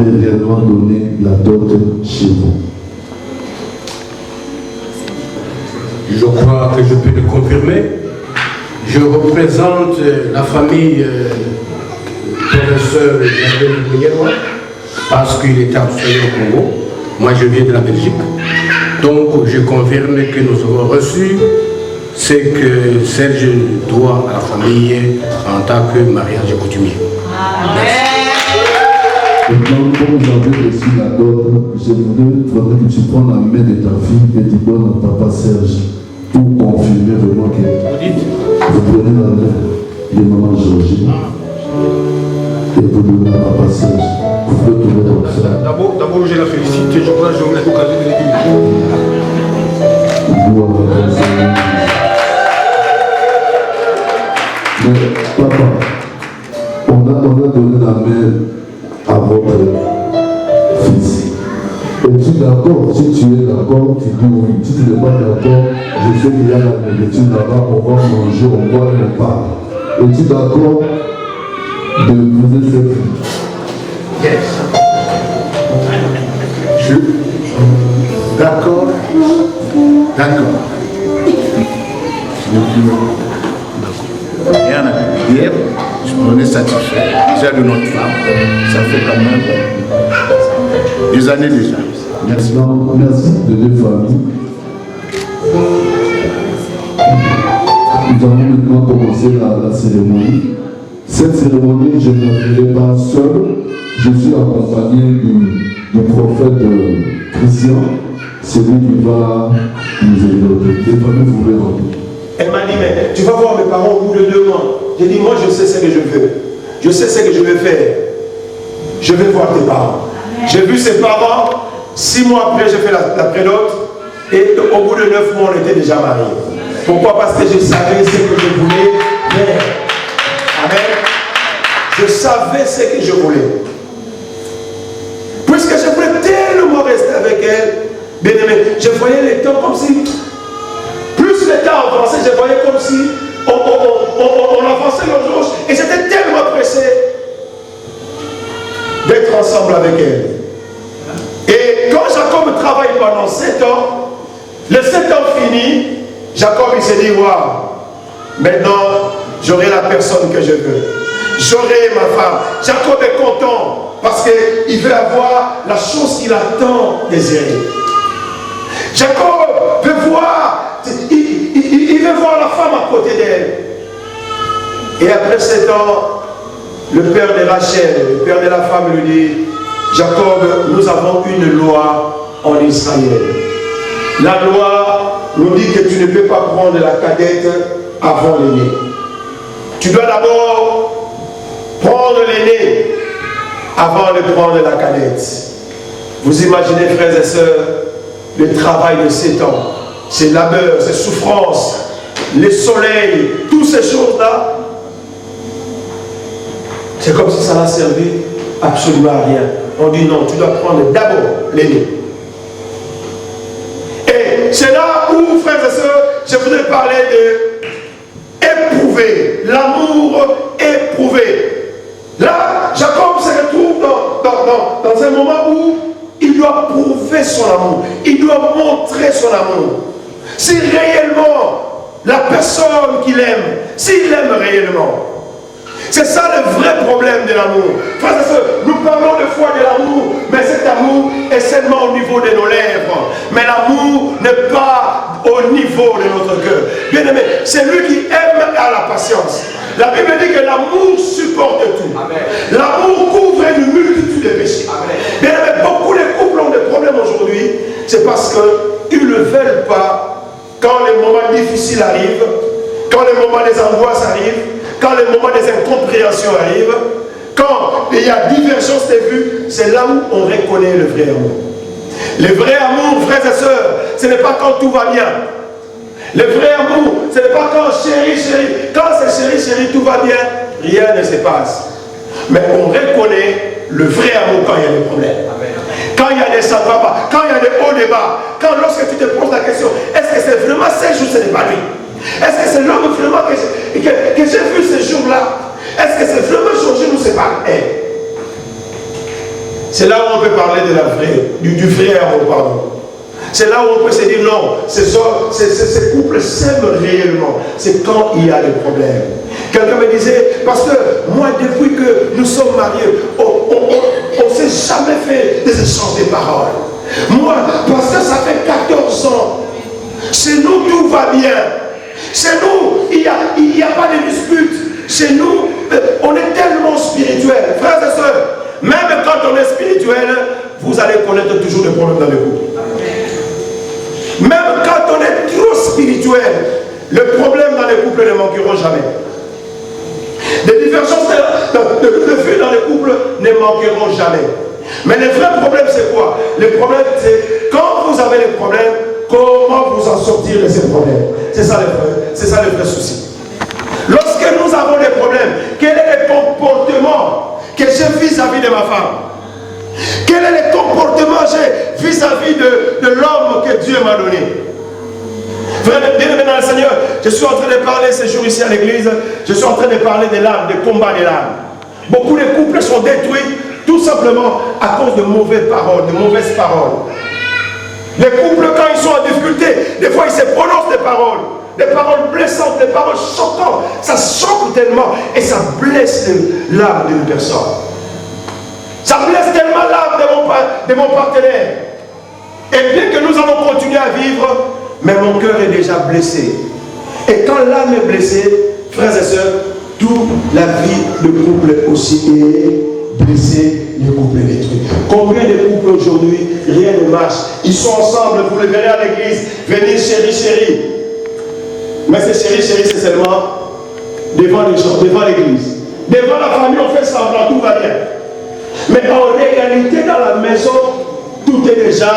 avez réellement donné la dot chez vous? Je crois que je peux le confirmer. Je représente la famille professeur Gabriel Mouillet, parce qu'il est absent au Congo. Moi, je viens de la Belgique. Donc, je confirme que nous avons reçu ce que Serge doit à la famille en tant que mariage coutumier. Maintenant, comme vous avez reçu la dot, je voudrais que tu prennes la main de ta fille et tu donnes à papa Serge pour confirmer vraiment que vous prenez la main de maman Georgie et vous donnez à papa Serge. Vous pouvez tourner comme ça. D'abord, je la félicite et je crois que j'aurai l'occasion de le dire. Mais papa, on a donné la main à votre fils. Es-tu d'accord? Si tu es d'accord, tu dis oui. Si tu n'es pas d'accord, je sais qu'il y a la nourriture là-bas, on va manger, on boit et on parle. Es-tu d'accord de poser cette fille? Yes. Je. D'accord. D'accord. Rien à dire, je m'en ai satisfait. Déjà de notre femme, ça fait quand même des années déjà. Merci. Merci de deux familles. Nous allons maintenant commencer la cérémonie. Cette cérémonie, je ne la ferai pas seul. Je suis accompagné du prophète Christian. C'est lui qui va nous aider. Les familles, vous pouvez rentrer. Elle m'a dit, mais tu vas voir mes parents au bout de 2 mois. J'ai dit, moi je sais ce que je veux. Je sais ce que je vais faire. Je vais voir tes parents. J'ai vu ses parents. 6 mois après, j'ai fait la prénote. Et au bout de 9 mois, on était déjà mariés. Pourquoi? Parce que je savais ce que je voulais faire. Amen. Je savais ce que je voulais. Puisque je voulais tellement rester avec elle, bien aimé, je voyais les temps comme si... Plus le temps avançait, je voyais comme si on avançait le jour. Et j'étais tellement pressé d'être ensemble avec elle. Et quand Jacob travaille pendant 7 ans, les 7 ans finis, Jacob il s'est dit, waouh, maintenant j'aurai la personne que je veux. J'aurai ma femme. Jacob est content parce qu'il veut avoir la chose qu'il a tant désirée. Jacob veut voir, il veut voir la femme à côté d'elle. Et après 7 ans, le père de Rachel, le père de la femme lui dit, Jacob, nous avons une loi en Israël. La loi nous dit que tu ne peux pas prendre la cadette avant l'aîné. Tu dois d'abord prendre l'aîné avant de prendre la cadette. Vous imaginez, frères et sœurs, le travail de 7 ans, ces labeurs, ces souffrances, les soleils, toutes ces choses-là, c'est comme si ça n'a servi absolument à rien. On dit non, tu dois prendre d'abord l'aîné. Et c'est là où, frères et sœurs, je voudrais parler de éprouver, l'amour éprouvé. Là, Jacob se retrouve dans un moment où il doit prouver son amour, il doit montrer son amour. Si réellement la personne qu'il aime, s'il aime réellement, c'est ça le vrai problème de l'amour. Frères et sœurs, nous parlons de fois de l'amour, mais cet amour est seulement au niveau de nos lèvres. Mais l'amour n'est pas au niveau de notre cœur. Bien aimé, c'est lui qui aime à la patience. La Bible dit que l'amour supporte tout. L'amour couvre une multitude de péchés. Bien aimé, beaucoup de couples ont des problèmes aujourd'hui. C'est parce qu'ils ne veulent pas, quand les moments difficiles arrivent, quand les moments des angoisses arrivent, quand les moments des incompréhensions arrivent, quand il y a divergence de vues, c'est là où on reconnaît le vrai amour. Le vrai amour, frères et sœurs, ce n'est pas quand tout va bien. Le vrai amour, ce n'est pas quand chérie, chérie. Quand c'est chérie, chérie, tout va bien, rien ne se passe. Mais on reconnaît le vrai amour quand il y a des problèmes. Quand il y a des ça ne va pas, quand il y a des hauts débats, quand lorsque tu te poses la question, est-ce que c'est vraiment Serge ou ce n'est pas lui? Est-ce que c'est l'homme vraiment que j'ai vu ce jour-là? Est-ce que c'est vraiment Georgie ou c'est pas elle? C'est là où on peut parler de la vraie, du vrai amour, pardon. C'est là où on peut se dire non, ces couples s'aiment réellement. C'est quand il y a des problèmes. Quelqu'un me disait, parce que moi, depuis que nous sommes mariés, on ne s'est jamais fait des échanges de paroles. Moi, parce que ça fait 14 ans, chez nous tout va bien. Chez nous, il n'y a pas de dispute. Chez nous, on est tellement spirituel. Frères et sœurs, même quand on est spirituel, vous allez connaître toujours des problèmes dans le couple. Même quand on est trop spirituel, les problèmes dans les couples ne manqueront jamais. Les divergences de vue dans les couples ne manqueront jamais. Mais le vrai problème, c'est quoi? Le problème, c'est quand vous avez les problèmes, comment vous en sortir de ces problèmes? C'est ça le vrai souci. Lorsque nous avons des problèmes, quel est le comportement que j'ai vis-à-vis de ma femme? Quel est le comportement que j'ai vis-à-vis de l'homme que Dieu m'a donné? Frère, bien-aimé dans le Seigneur, je suis en train de parler ces jours ici à l'église, je suis en train de parler de l'âme, des combats de l'âme. Beaucoup de couples sont détruits tout simplement à cause de mauvaises paroles, de mauvaises paroles. Les couples, quand ils sont en difficulté, des fois ils se prononcent des paroles blessantes, des paroles choquantes. Ça choque tellement et ça blesse l'âme d'une personne. Ça blesse tellement l'âme de mon partenaire. Et bien que nous allons continuer à vivre, mais mon cœur est déjà blessé. Et quand l'âme est blessée, frères et sœurs, toute la vie de couple aussi est blessée, le couple est détruit. Combien de couples aujourd'hui, rien ne marche. Ils sont ensemble, vous les verrez à l'église, venez chérie, chérie. Mais c'est chérie, chérie, c'est seulement devant les gens, devant l'église. Devant la famille, on fait semblant, tout va bien. Mais en réalité, dans la maison, tout est déjà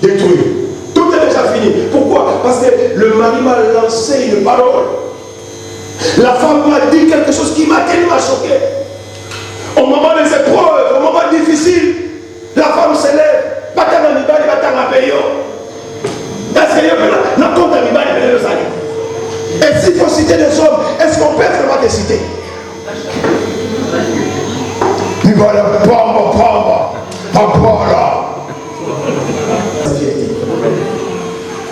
détruit. Tout est déjà fini. Pourquoi? Parce que le mari m'a lancé une parole. La femme m'a dit quelque chose qui m'a tellement choqué. Au moment des épreuves, au moment difficile, la femme s'élève. Et s'il faut citer des hommes, est-ce qu'on peut vraiment les citer?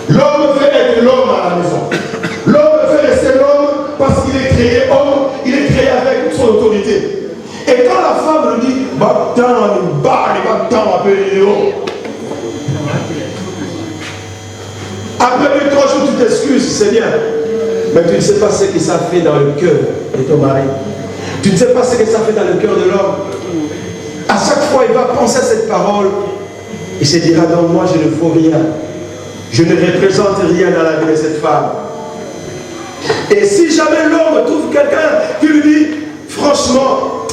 L'homme fait être l'homme à la maison. L'homme fait rester l'homme parce qu'il est créé homme, il est créé avec son autorité. Et quand la femme lui dit, après 2-3 jours, tu t'excuses, c'est bien. Mais tu ne sais pas ce que ça fait dans le cœur de ton mari. Tu ne sais pas ce que ça fait dans le cœur de l'homme. À chaque fois, il va penser à cette parole. Il se dira, non, moi, je ne vaux rien. Je ne représente rien dans la vie de cette femme. Et si jamais l'homme trouve quelqu'un qui lui dit, franchement,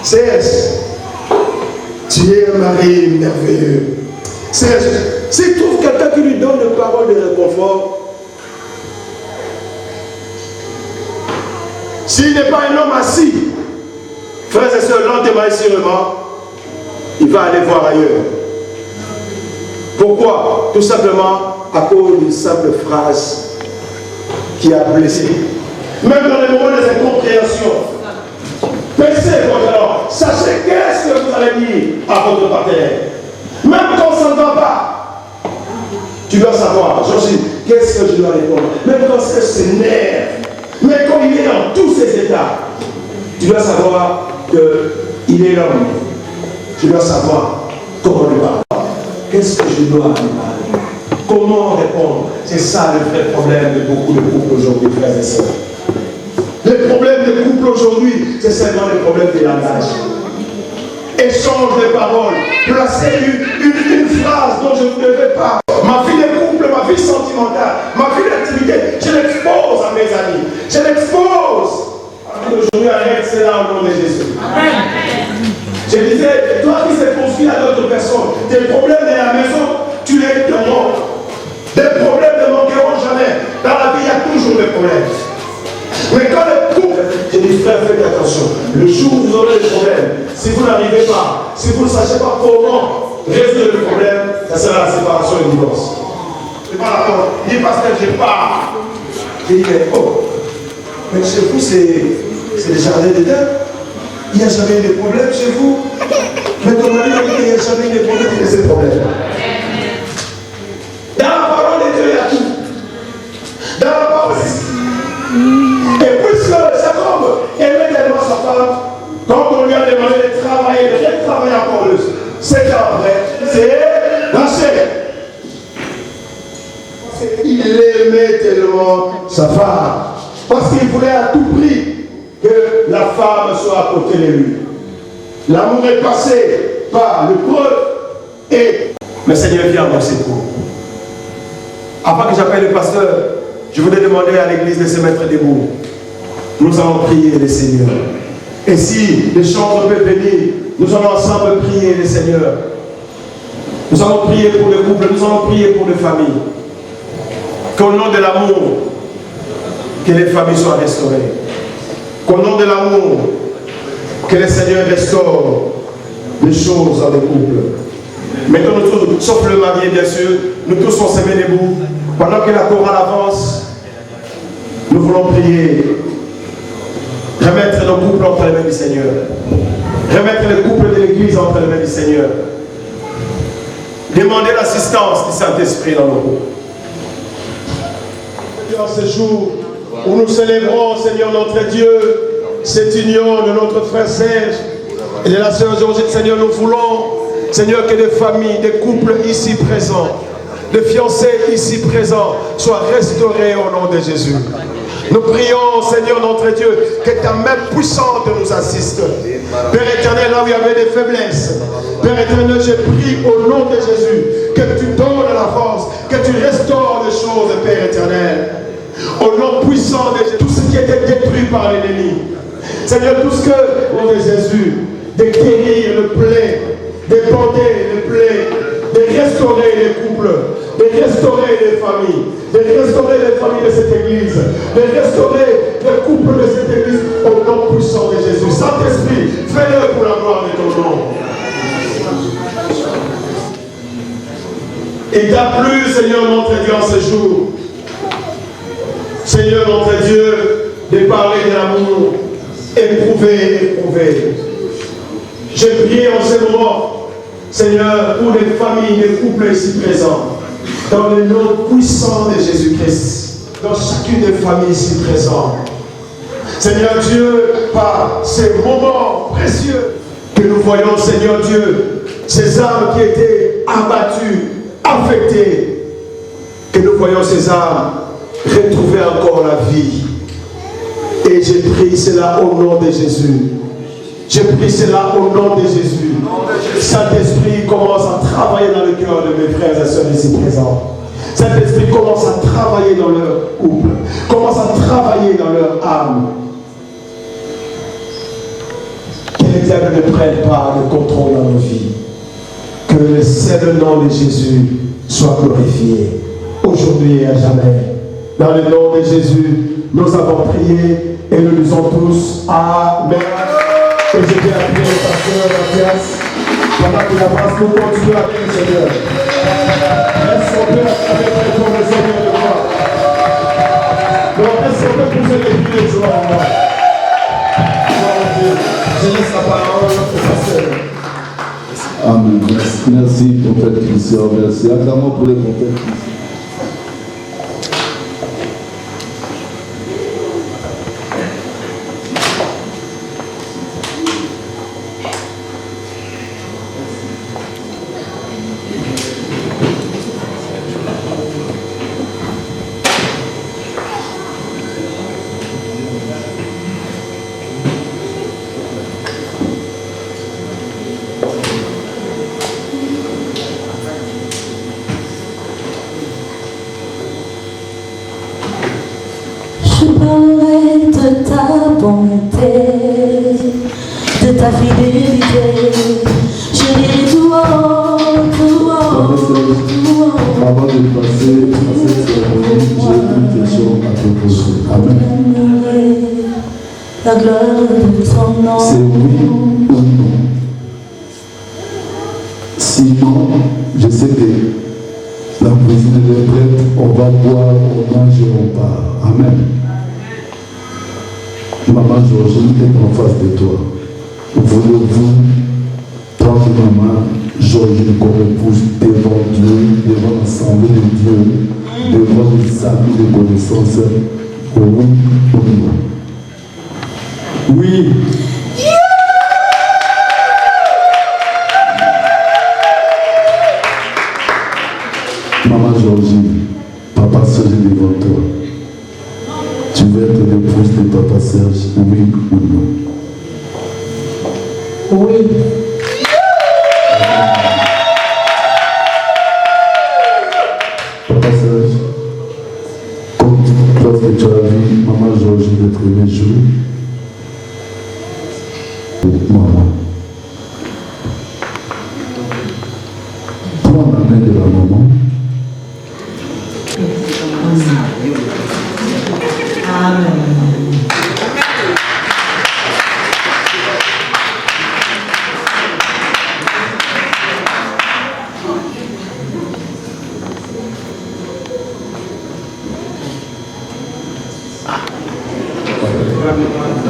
Serge, tu es un mari merveilleux. Serge, s'il trouve quelqu'un qui lui donne une parole de réconfort, s'il n'est pas un homme assis, frères et sœurs, lentement et sûrement, il va aller voir ailleurs. Pourquoi? Tout simplement à cause d'une simple phrase qui a blessé. Même dans les moments des incompréhensions. Pensez, alors, sachez qu'est-ce que vous allez dire à votre partenaire. Même quand ça ne va pas, tu dois savoir, Georgie, qu'est-ce que je dois répondre. Même quand ça s'énerve, mais quand il est dans tous ses états, tu dois savoir qu'il est l'homme. Tu dois savoir comment lui parler. Qu'est-ce que je dois lui parler? Comment répondre? C'est ça le vrai problème de beaucoup de couples aujourd'hui, frères et sœurs. Les problèmes des couples aujourd'hui, c'est seulement les problèmes de langage. Échange de paroles, placer une phrase dont je ne devais pas. Ma vie de couple, ma vie sentimentale, ma vie d'intimité, je l'expose à mes amis. Je l'expose. Aujourd'hui, arrête cela au nom de Jésus. Je disais, toi qui s'est confié à d'autres personnes, tes problèmes de la maison, tu les demandes. Des problèmes ne manqueront jamais. Dans la vie, il y a toujours des problèmes. Mais quand les couples, je dis frère, faites attention. Le jour où vous aurez des problèmes, si vous n'arrivez pas, si vous ne sachez pas comment résoudre le problème, ça sera la séparation et le divorce. C'est pas d'accord. Il dit pasteur, j'ai pas. J'ai dit, mais oh, mais chez vous, c'est le jardin d'Éden. Il n'y a jamais eu de problème chez vous. Mais ton mari a dit qu'il n'y a jamais une épouse qui a ces problèmes. Dans la parole de Dieu, il y a tout. Dans la parole, et puisque Jacob aimait tellement sa femme, quand on lui a demandé de travailler, de travailler encore plus, 7 ans après, c'est lâché. Il aimait tellement sa femme, parce qu'il voulait à tout prix que la femme soit à côté de lui. L'amour est passé par le preuve et le Seigneur vient à mon secours. Avant que j'appelle le pasteur, je voudrais demander à l'église de se mettre debout. Nous allons prier le Seigneur. Et si les chants peuvent venir, nous allons ensemble prier le Seigneur. Nous allons prier pour le couple, nous allons prier pour les familles. Qu'au nom de l'amour, que les familles soient restaurées. Qu'au nom de l'amour, que le Seigneur restaure les choses dans les couples. Maintenant, nous tous, sauf le marié bien sûr, nous tous on se met debout. Pendant que la chorale avance, nous voulons prier. Remettre nos couples entre les mains du Seigneur. Remettre les couples de l'église entre les mains du Seigneur. Demander l'assistance du Saint-Esprit dans nos couples. Dans ce jour où nous célébrons, Seigneur notre Dieu, cette union de notre frère Serge et de la sœur Georgette, Seigneur, nous voulons, Seigneur, que des familles, des couples ici présents, des fiancés ici présents soient restaurés au nom de Jésus. Nous prions, Seigneur notre Dieu, que ta main puissante nous assiste. Père éternel, là où il y avait des faiblesses, Père éternel, je prie au nom de Jésus que tu donnes la force, que tu restaures les choses, Père éternel. Au nom puissant de Jésus, tout ce qui était détruit par l'ennemi. Seigneur, tout ce que, au nom de Jésus, de guérir le plaie, de bander le plaie, de restaurer les couples, de restaurer les familles, de restaurer les familles de cette église, de restaurer les couples de cette église au nom puissant de Jésus. Saint-Esprit, fais-le pour la gloire de ton nom. Il t'a plu, Seigneur notre Dieu, en ce jour, Seigneur notre Dieu, de parler de l'amour, éprouvé. Je prie en ce moment, Seigneur, pour les familles, les couples ici présents, dans le nom puissant de Jésus-Christ, dans chacune des familles ici présentes. Seigneur Dieu, par ces moments précieux que nous voyons, Seigneur Dieu, ces âmes qui étaient abattues, affectées, que nous voyons ces âmes retrouver encore la vie. Et je prie cela au nom de Jésus. Je prie cela au nom de Jésus. Saint-Esprit commence à travailler dans le cœur de mes frères et sœurs ici présents. Saint-Esprit commence à travailler dans leur couple, commence à travailler dans leur âme. Que les diables ne prennent pas le contrôle dans nos vies. Que le seul nom de Jésus soit glorifié, aujourd'hui et à jamais. Dans le nom de Jésus, nous avons prié et nous disons tous Amen. Et je viens appeler le pasteur Mathias. Pendant qu'il avance, nous continuons avec le Seigneur. Est-ce qu'on peut avec le Seigneur de gloire? Donc, est-ce qu'on peut pousser les pieds de joie en moi? Je laisse la parole au pasteur. Amen. Merci, prophète Christian. Merci. Acclamons pour le prophète Christian. De ta bonté, de ta fidélité, je dirai tout haut. Avant de passer à cette cérémonie, j'ai une question à te poser. Amen. La gloire de ton nom. C'est oui ou non? Sinon, je sais que la cuisine est prête, on va boire, on mange et on part. Amen. Maman Georgine est en face de toi. Voulez-vous prendre maman Georgine comme épouse devant Dieu, devant l'assemblée de Dieu, devant les amis de connaissance. Oui ou non? Oui. Maman Georgine, papa Serge est devant toi. Tu veux être l'épouse de papa Serge, oui ou non? Oui. Papa Serge, comme lorsque tu as vu maman Georgine le premier jour, maman, prends la main de la maman.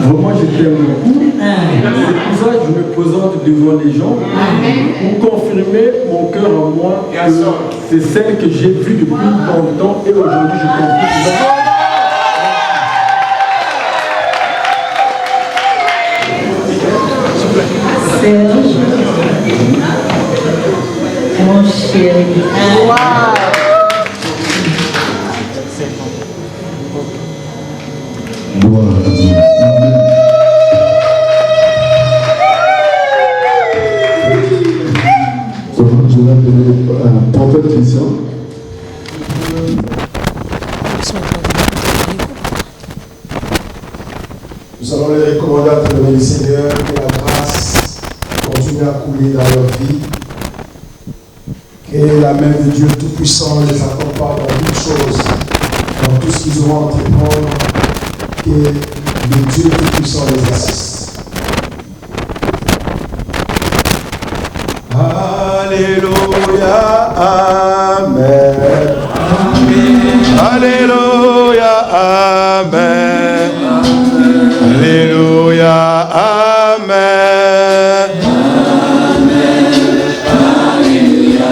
Vraiment, je t'aime beaucoup. C'est pour ça que je me présente devant les gens pour confirmer mon cœur en moi que c'est celle que j'ai vue depuis longtemps et aujourd'hui je confirme. Serge, mon chéri. Gloire à Dieu. Je vais appeler prophète Christian. Nous allons les recommander à le Seigneur, que la grâce continue à couler dans leur vie, que la main de Dieu Tout-Puissant les accompagne dans toutes choses, dans tout ce qu'ils auront à entreprendre, que le Dieu Tout-Puissant les assiste. Alléluia, Amen. Alléluia, Amen. Alléluia, Amen.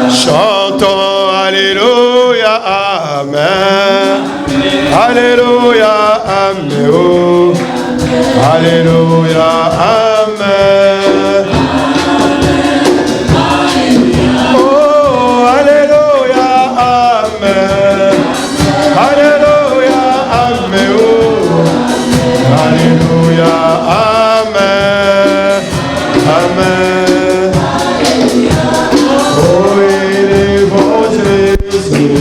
Chantons Alléluia, Amen. Alléluia, Amen. Oh. Alléluia, Amen. Oh, Alléluia, Amen. Alléluia, Amen. Oh. Alléluia, Amen. Amen. Oh, élevons Jésus.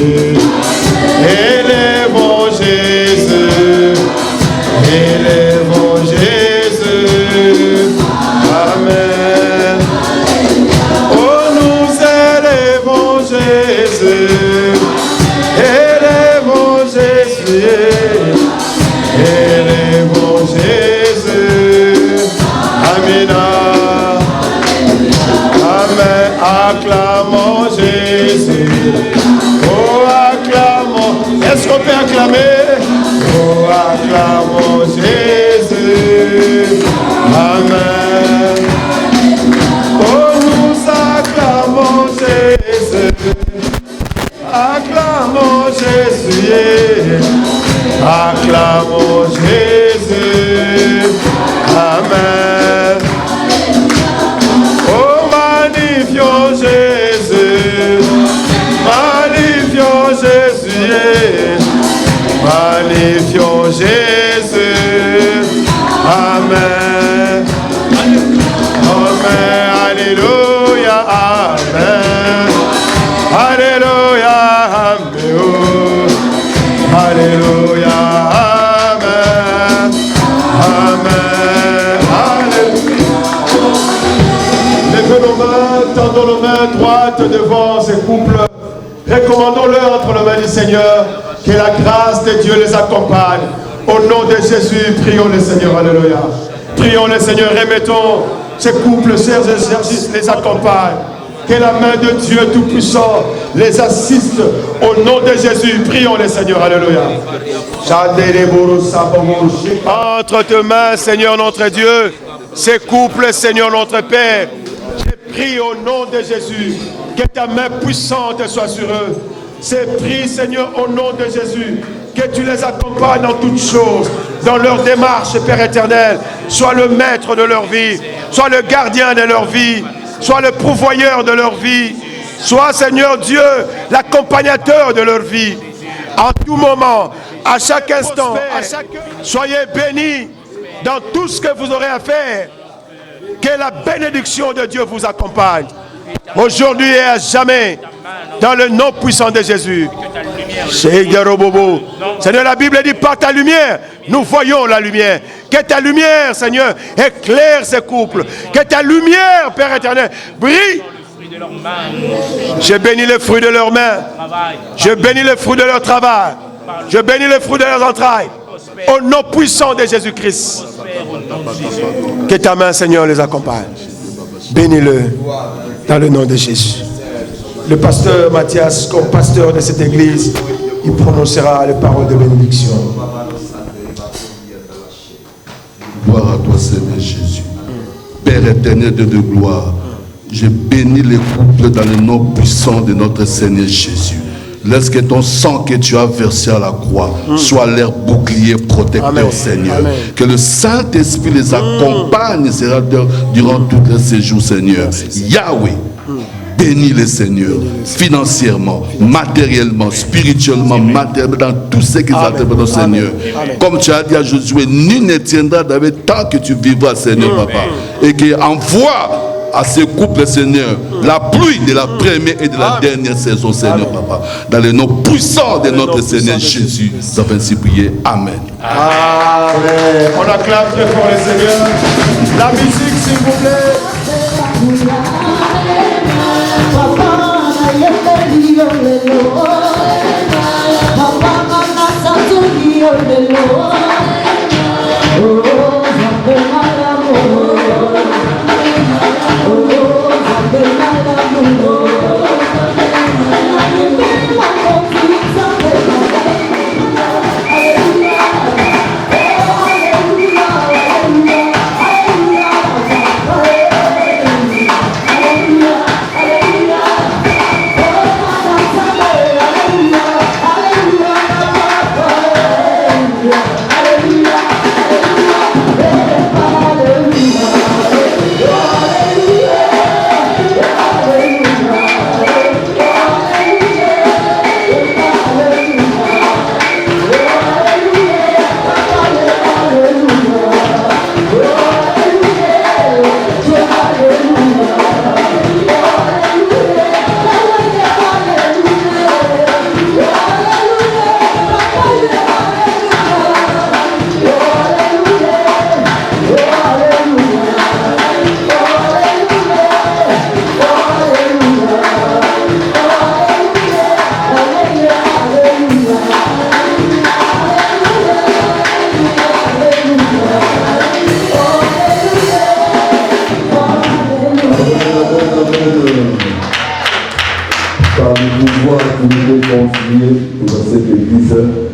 Élevons Jésus. Élevons Jésus. Amen. Oh, nous élevons Jésus. Élevons Jésus. Élevons Jésus. Amina. Amen. Acclamons Jésus. Oh, acclamons. Est-ce qu'on peut acclamer? Oh, acclamons Jésus. Amen. Oh, nous acclamons Jésus. Acclamons Jésus. Acclamons Jésus. Amen. Oh, magnifions Jésus. Magnifions Jésus. Magnifions Jésus. Amen. Amen. Alléluia. Amen. Alléluia. Amen. Oh. Alléluia. Amen. Amen. Alléluia. Levez nos mains, tendons nos mains droites devant ces couples. Recommandons-leur entre les mains du Seigneur. Que la grâce de Dieu les accompagne. Au nom de Jésus, prions le Seigneur. Alléluia. Prions le Seigneur. Remettons ces couples, chers exercices, les accompagne. Que la main de Dieu Tout-Puissant les assiste. Au nom de Jésus, prions le Seigneur. Alléluia. Entre tes mains, Seigneur notre Dieu, ces couples, Seigneur notre Père. Je prie au nom de Jésus que ta main puissante soit sur eux. C'est prie, Seigneur, au nom de Jésus, que tu les accompagnes dans toutes choses, dans leur démarche, Père éternel. Sois le maître de leur vie, sois le gardien de leur vie, sois le pourvoyeur de leur vie. Sois, Seigneur Dieu, l'accompagnateur de leur vie. En tout moment, à chaque instant, soyez bénis dans tout ce que vous aurez à faire. Que la bénédiction de Dieu vous accompagne. Aujourd'hui et à jamais, dans le nom puissant de Jésus. Seigneur, la Bible dit, par ta lumière, nous voyons la lumière. Que ta lumière, Seigneur, éclaire ces couples. Que ta lumière, Père éternel, brille. Je bénis les fruits de leurs mains. Je bénis les fruits de leur travail. Je bénis les fruits de leurs entrailles. Au nom puissant de Jésus-Christ. Que ta main, Seigneur, les accompagne. Bénis-le dans le nom de Jésus. Le pasteur Mathias, comme pasteur de cette église, il prononcera les paroles de bénédiction. Gloire à toi, Seigneur Jésus. Père éternel de gloire, je bénis les couples dans le nom puissant de notre Seigneur Jésus. Laisse que ton sang que tu as versé à la croix soit leur bouclier protecteur, Amen. Seigneur. Amen. Que le Saint-Esprit les accompagne durant tout leur séjour, Seigneur. Yahweh, bénis les Seigneur, financièrement, matériellement, spirituellement, matériellement, dans tout ce qu'ils attendent, ton Seigneur. Amen. Comme tu as dit à Josué, nul ne tiendra David tant que tu vivras, Seigneur, Papa. Et qu'il envoie à ce couple, Seigneur, la pluie de la première et de la dernière saison, Seigneur, Papa. Dans le nom puissant de notre Seigneur Jésus, nous avons ainsi prié. Amen. Amen. On acclame Dieu pour le Seigneur. La musique, s'il vous plaît.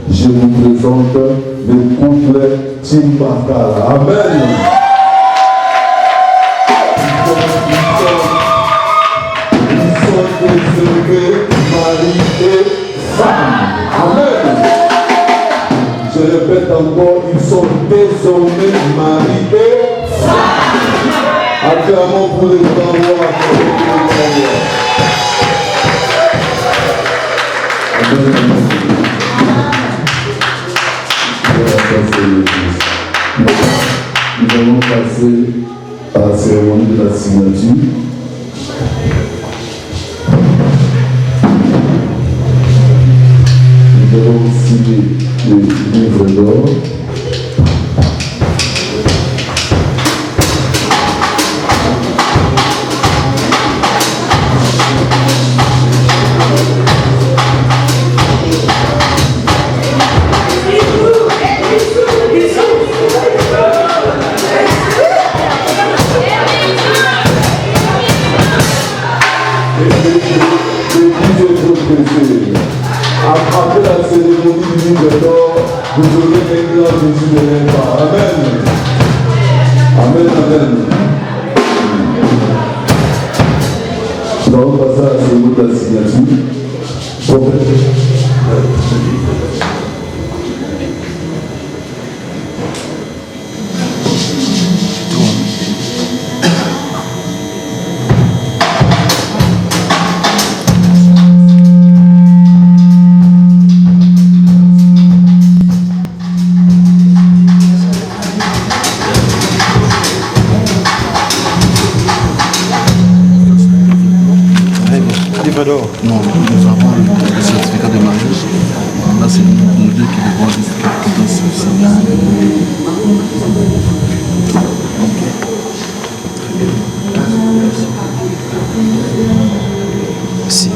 Je vous présente le couple Timbakala. Amen. Ils sont désormais mari et femme. Amen. Je répète encore, ils sont désormais mari et femme. Acclamons pour les envois. Amen. Nous allons passer à la cérémonie de la signature. Nous allons signer le livre d'or. Après la cérémonie du livre d'or, vous aurez un grand Jésus de l'État. Amen. Amen, amen. allons passer à la cérémonie de la signature. Non, nous avons le certificat de mariage. Là, c'est nous deux qui devons dans ce Seigneur. Merci.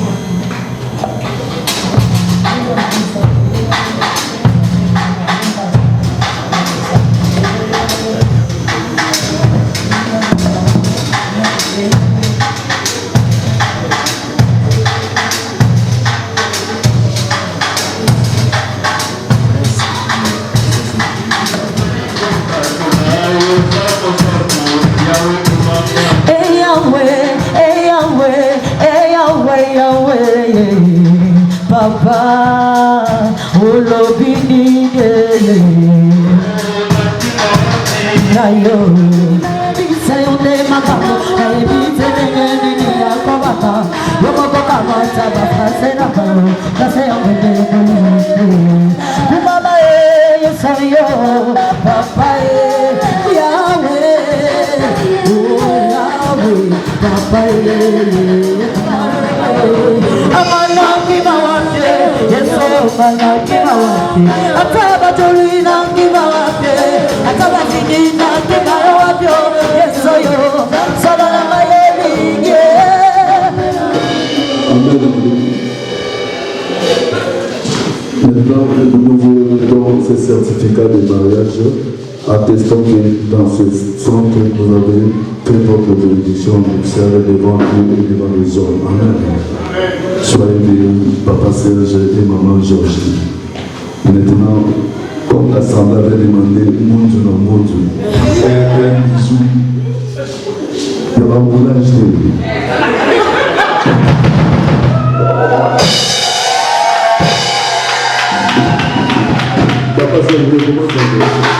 Papa, Olobini, Nayo, say on the Macao, I beat the Yakobata, Roboka, Sabata, the same Mama, sorry, Papa, Yahweh, Yahweh, Papa, Maintenant, nous vous donnons ces certificats de mariage attestant que dans ce centre, vous avez fait votre bénédiction nuptiale devant Dieu et devant les hommes. Amen. Soyez bénis, Papa Serge et Maman Georgie. Maintenant, comme l'Assemblée avait demandé, Moundu no Moundu, un bisou, il va vous l'acheter. Papa Serge, comment ça va?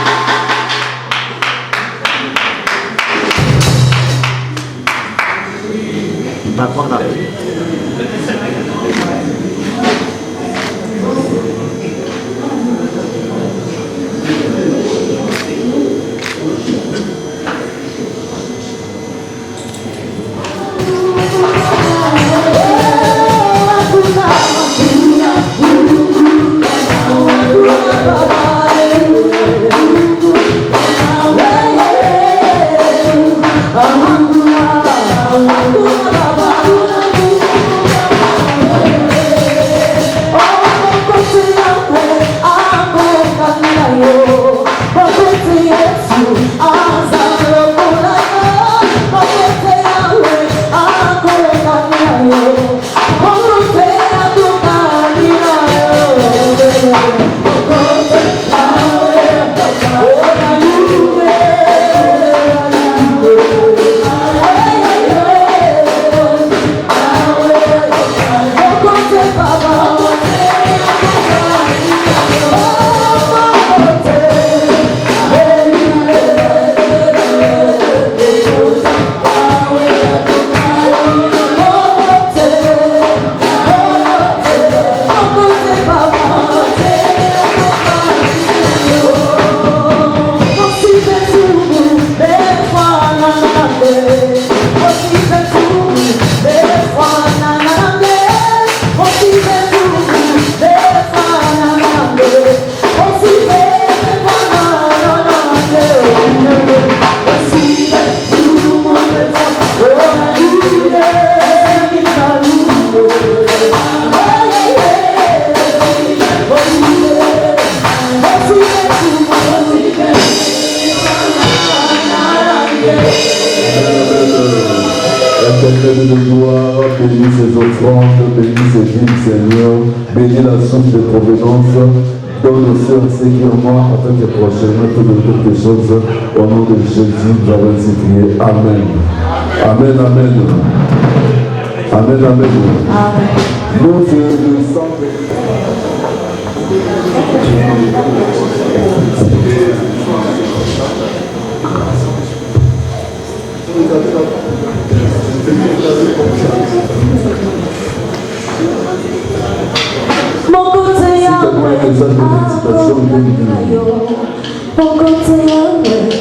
de gloire, bénis ces offrandes, bénis ces vies, Seigneur, bénis la source de provenance, donne au Seigneur sécurement afin que prochainement tout de quelque chose, au nom de Jésus, nous avons ainsi prié. Amen. Amen, amen. Amen, amen. Nous, c'est le sang. Mon côté Yahweh, mon côté Yahweh,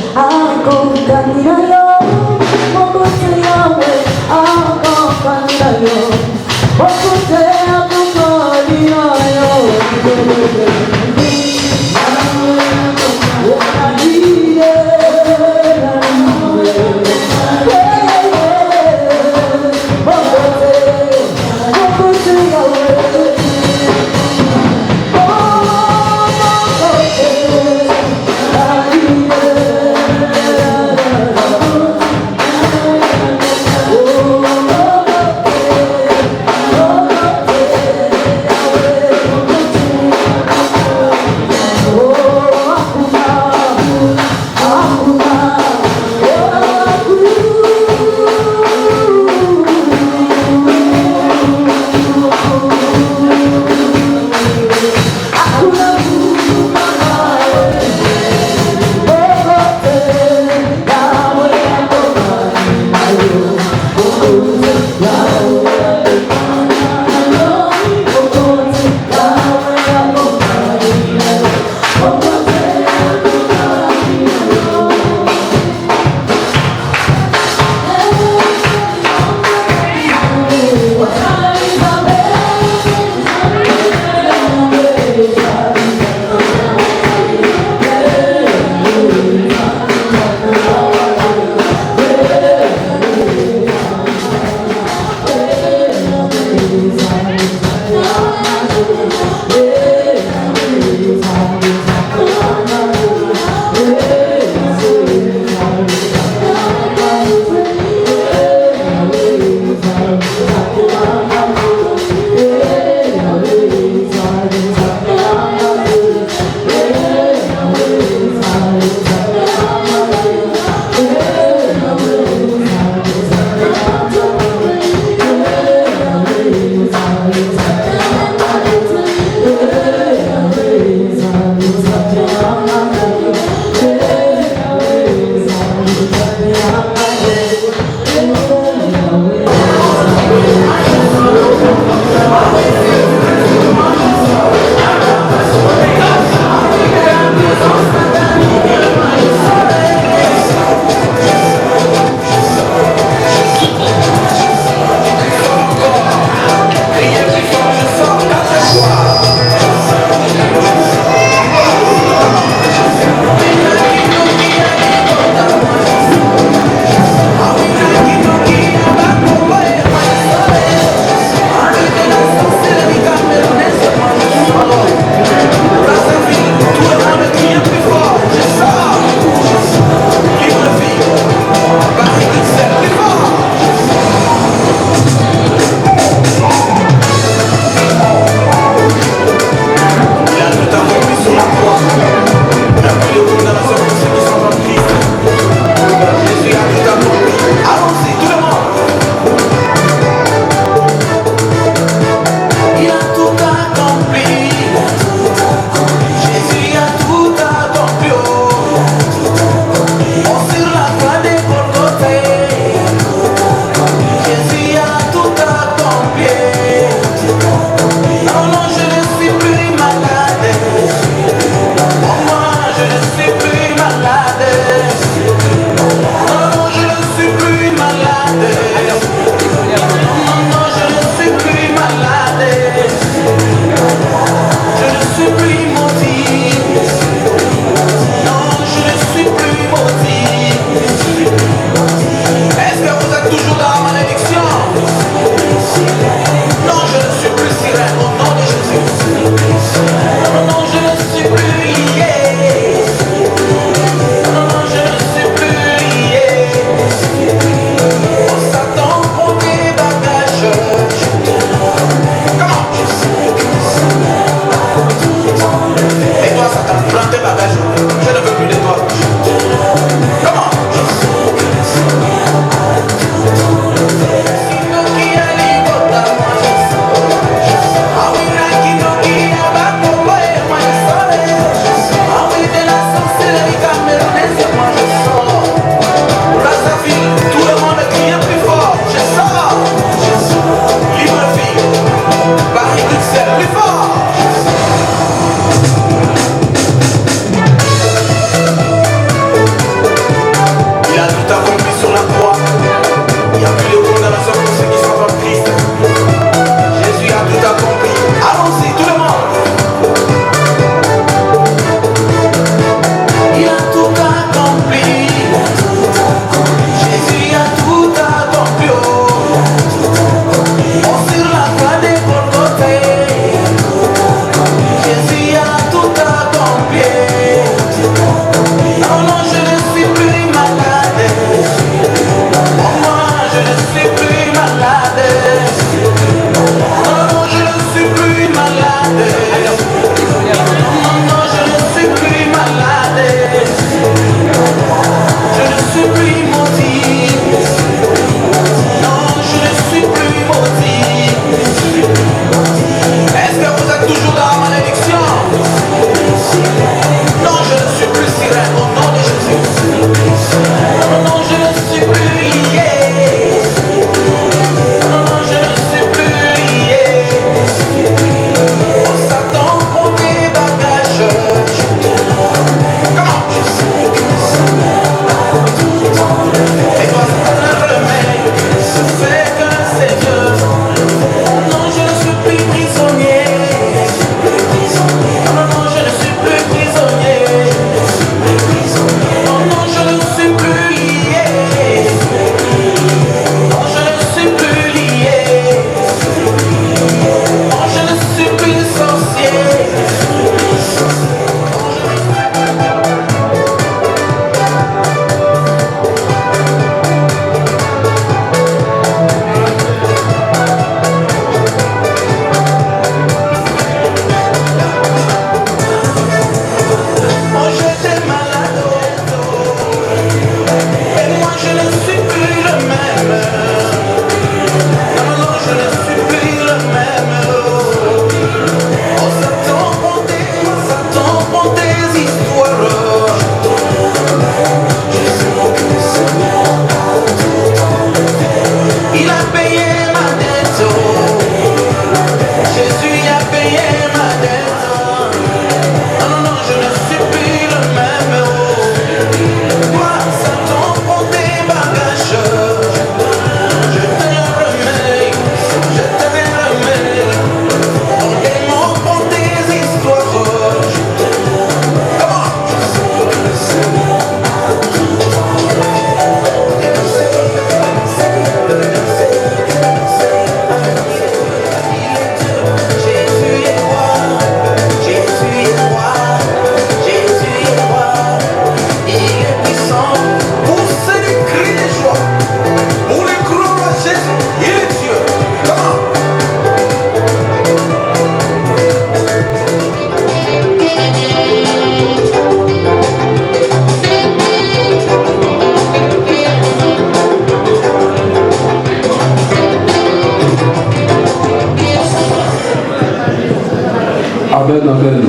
Amen, amen.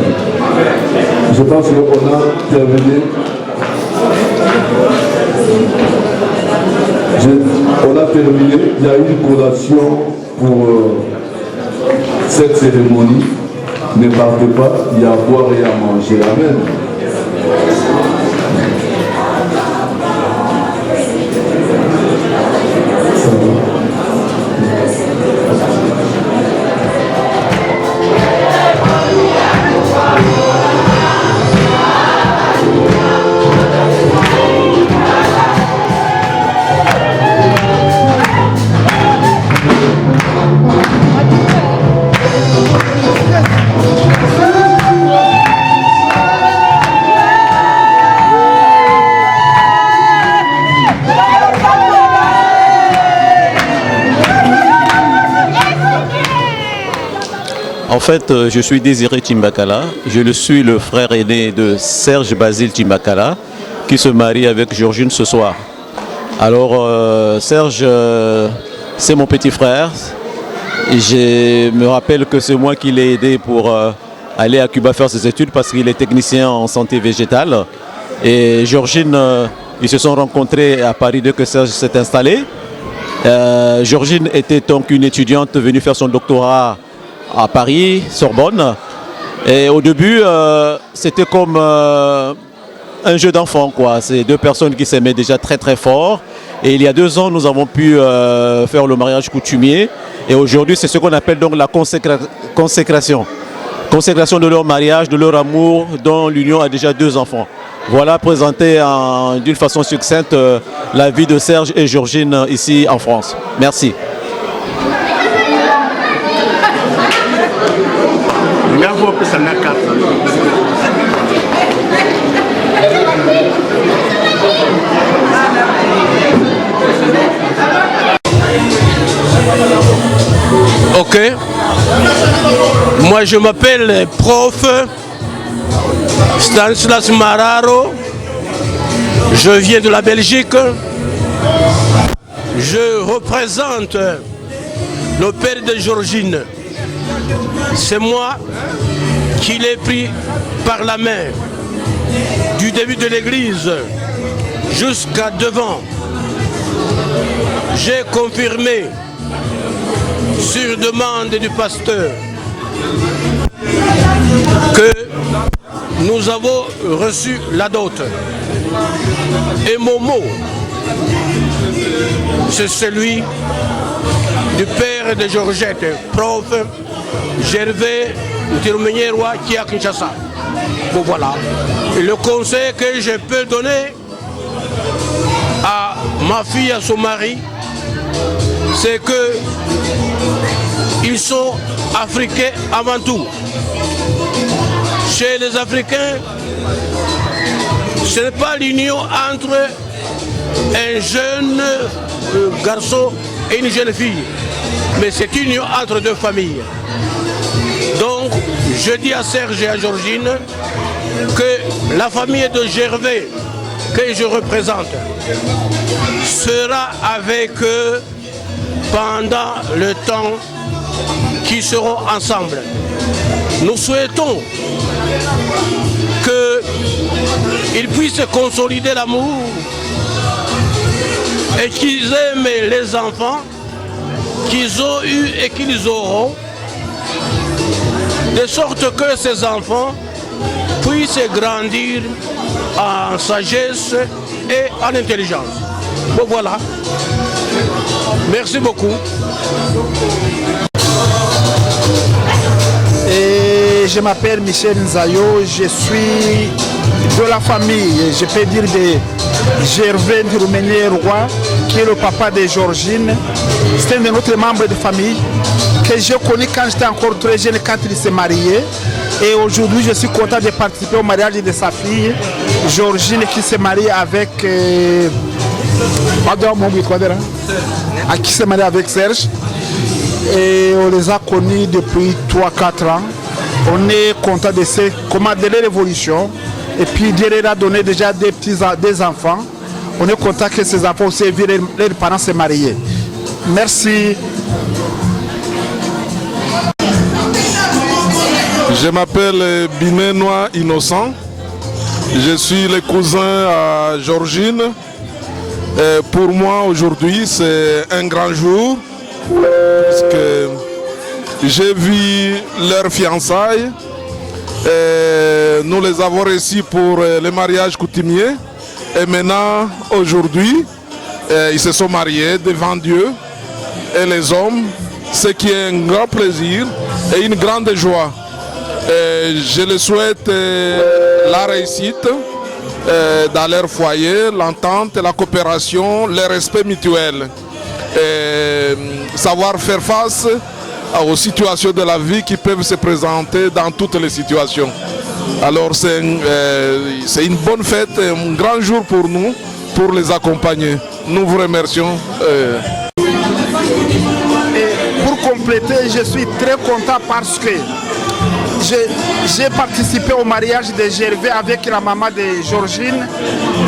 Je pense qu'on a terminé. On a terminé. Il y a une collation pour cette cérémonie. Ne partez pas, il y a à boire et à manger. Amen. En fait, je suis Désiré Timbakala. Je suis le frère aîné de Serge Basile Timbakala, qui se marie avec Georgine ce soir. Alors, Serge, c'est mon petit frère. Je me rappelle que c'est moi qui l'ai aidé pour aller à Cuba faire ses études parce qu'il est technicien en santé végétale. Et Georgine, ils se sont rencontrés à Paris dès que Serge s'est installé. Georgine était donc une étudiante venue faire son doctorat à Paris, Sorbonne. Et au début, c'était comme un jeu d'enfant, quoi. C'est deux personnes qui s'aimaient déjà très très fort. Et il y a 2 ans, nous avons pu faire le mariage coutumier. Et aujourd'hui, c'est ce qu'on appelle donc la consécration. Consécration de leur mariage, de leur amour, dont l'union a déjà 2 enfants. Voilà présenté d'une façon succincte la vie de Serge et Georgine ici en France. Merci. Ok. Moi je m'appelle prof Stanislas Mararo. Je viens de la Belgique. Je représente le père de Georgine. C'est moi qui l'ai pris par la main du début de l'église jusqu'à devant. J'ai confirmé sur demande du pasteur que nous avons reçu la dot. Et mon mot, c'est celui du père de Georgette, prof Gervais Ntirumenyeroa qui est à Kinshasa. Bon voilà. Et le conseil que je peux donner à ma fille, à son mari, c'est que ils sont africains avant tout. Chez les Africains, ce n'est pas l'union entre un jeune garçon et une jeune fille, mais c'est une union entre 2 familles. Donc, je dis à Serge et à Georgine que la famille de Gervais que je représente sera avec eux pendant le temps qu'ils seront ensemble. Nous souhaitons qu'ils puissent consolider l'amour et qu'ils aiment les enfants qu'ils ont eus et qu'ils auront, de sorte que ces enfants puissent grandir en sagesse et en intelligence. Bon voilà. Merci beaucoup. Et je m'appelle Michel Nzayo, je suis de la famille, je peux dire de Gervais Ntirumenyeroa, qui est le papa de Georgine. C'est un de notre membre de famille que j'ai connu quand j'étais encore très jeune, quand il s'est marié. Et aujourd'hui, je suis content de participer au mariage de sa fille, Georgine, qui s'est mariée avec... qui s'est marié avec Serge. Et on les a connus depuis 3-4 ans. On est content de comment de l'évolution. Et puis Dieu leur a donné déjà des enfants. On est content que ces enfants aussi aient vu leurs parents se marier. Merci. Je m'appelle Biménois Innocent. Je suis le cousin à Georgine. Pour moi, aujourd'hui, c'est un grand jour parce que j'ai vu leurs fiançailles. Nous les avons reçus pour le mariage coutumier. Et maintenant, aujourd'hui, ils se sont mariés devant Dieu et les hommes, ce qui est un grand plaisir et une grande joie. Je les souhaite la réussite dans leur foyer, l'entente, la coopération, le respect mutuel. Savoir faire face aux situations de la vie qui peuvent se présenter dans toutes les situations. Alors c'est une bonne fête, un grand jour pour nous, pour les accompagner. Nous vous remercions. Pour compléter, je suis très content parce que j'ai participé au mariage de Gervais avec la maman de Georgine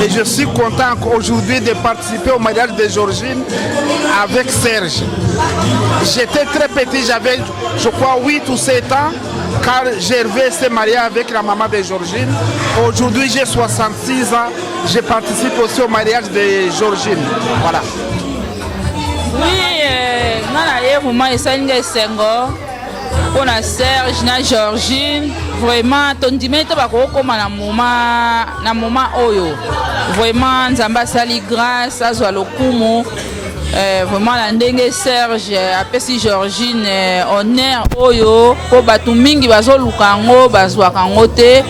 et je suis content aujourd'hui de participer au mariage de Georgine avec Serge. J'étais très petit, j'avais je crois 8 ou 7 ans quand Gervais s'est marié avec la maman de Georgine. Aujourd'hui j'ai 66 ans, je participe aussi au mariage de Georgine. Voilà. Oui, vraiment, pour la Serge, na Georgine, vraiment, ton dimanche, tu vas comment na moment oyo. Vraiment, Nzamba sali grâce à Zoalokumo. Vraiment, la ndenge Serge, après si Georgine, honneur oyo, pour batumingi bazo lukango, bazwakango te.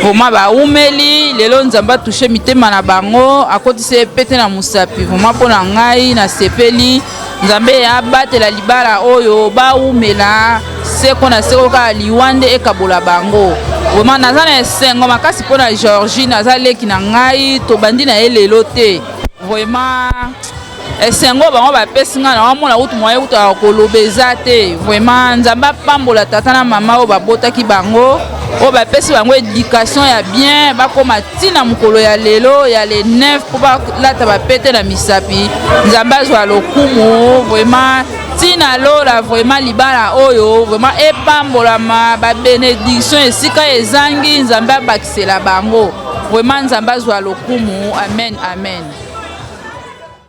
Vraiment, ba umeli, lelo Nzamba touché mitema na bango, à côté c'est pété na musapi. Vraiment, pour la ngai, na sepeli. Nzambe ya batela libala oyo ba umela seko na seko ka liwande ekabola bango. Vraiment naza na esengo makasi pona Georgine naza leki na ngai to bandi na elelo te. Vraiment esengo bango ba pesinga na mona utu moye utu akolobeza te. Vraiment Nzamba pambola tata na mama o babotaki bango. O ba pesi bango éducation ya bien bakoma tina mukolo ya lelo ya le 9 pour ba lata ba pété na misapi. Nzamba zwa lokumu vraiment tina lola vraiment libala oyo vraiment epambola ma ba bénédiction esika ezangi Nzamba bakisela bango. Vraiment Nzamba zwa lokumu. Amen, amen.